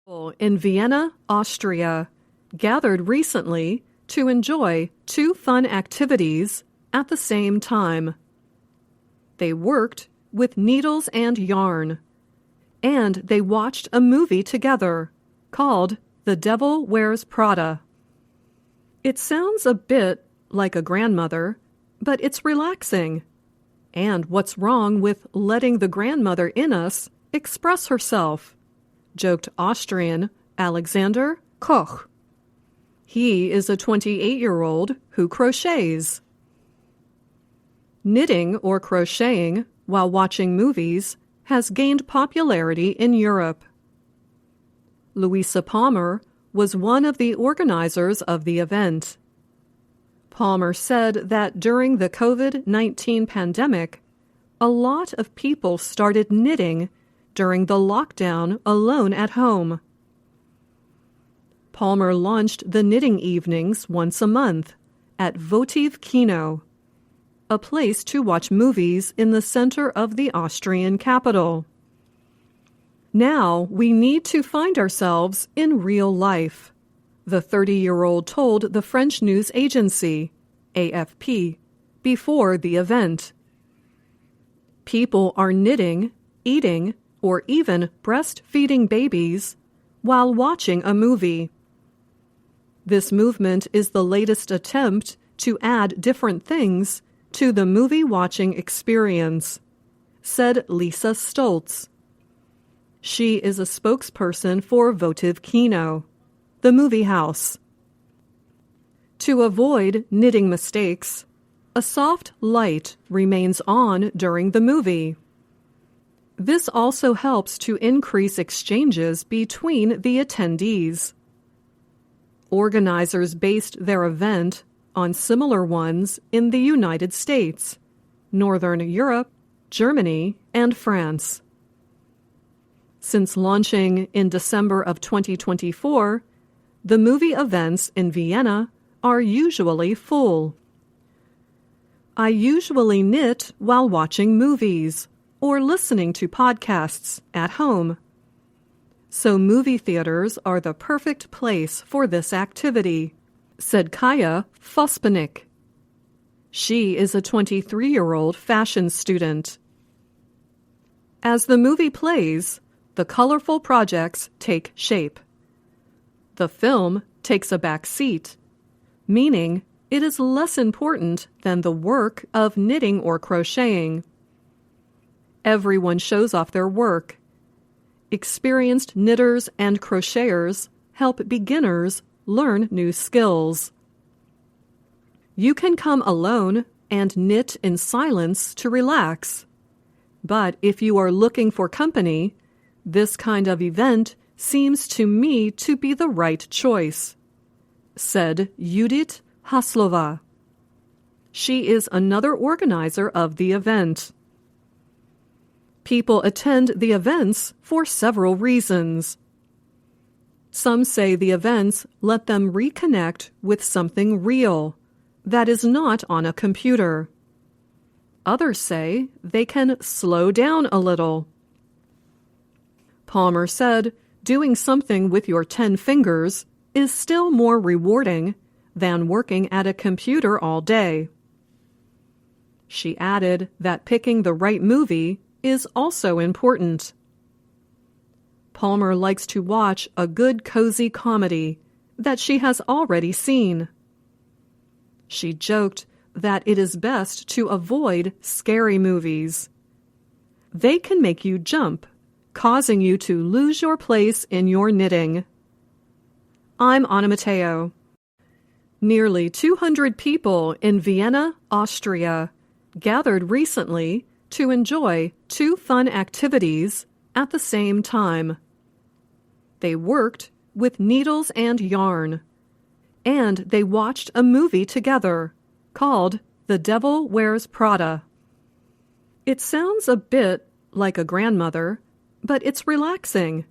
In Vienna, Austria, gathered recently to enjoy two fun activities at the same time. They worked with needles and yarn, and they watched a movie together called The Devil Wears Prada. It sounds a bit like a grandmother, but it's relaxing. And what's wrong with letting the grandmother in us express herself? Joked Austrian Alexander Koch. He is a 28-year-old who crochets. Knitting or crocheting while watching movies has gained popularity in Europe. Louisa Palmer was one of the organizers of the event. Palmer said that during the COVID-19 pandemic, a lot of people started knitting during the lockdown alone at home. Palmer launched the knitting evenings once a month at Votive Kino, a place to watch movies in the center of the Austrian capital. Now we need to find ourselves in real life, the 30-year-old told the French news agency, AFP, before the event. People are knitting, eating, or even breastfeeding babies while watching a movie. This movement is the latest attempt to add different things to the movie-watching experience, said Lisa Stoltz. She is a spokesperson for Votive Kino, the movie house. To avoid knitting mistakes, a soft light remains on during the movie. This also helps to increase exchanges between the attendees. Organizers based their event on similar ones in the United States, Northern Europe, Germany, and France. Since launching in December of 2024, the movie events in Vienna are usually full. I usually knit while watching movies or listening to podcasts at home. So movie theaters are the perfect place for this activity, said Kaya Fospanik. She is a 23-year-old fashion student. As the movie plays, the colorful projects take shape. The film takes a back seat, meaning it is less important than the work of knitting or crocheting. Everyone shows off their work. Experienced knitters and crocheters help beginners learn new skills. You can come alone and knit in silence to relax. But if you are looking for company, this kind of event seems to me to be the right choice, said Judith Haslova. She is another organizer of the event. People attend the events for several reasons. Some say the events let them reconnect with something real that is not on a computer. Others say they can slow down a little. Palmer said doing something with your 10 fingers is still more rewarding than working at a computer all day. She added that picking the right movie is also important. Palmer likes to watch a good cozy comedy that she has already seen. She joked that it is best to avoid scary movies. They can make you jump, causing you to lose your place in your knitting. I'm Anna Mateo. Nearly 200 people in Vienna, Austria, gathered recently to enjoy two fun activities at the same time. They worked with needles and yarn, and they watched a movie together called The Devil Wears Prada. It sounds a bit like a grandmother, but it's relaxing.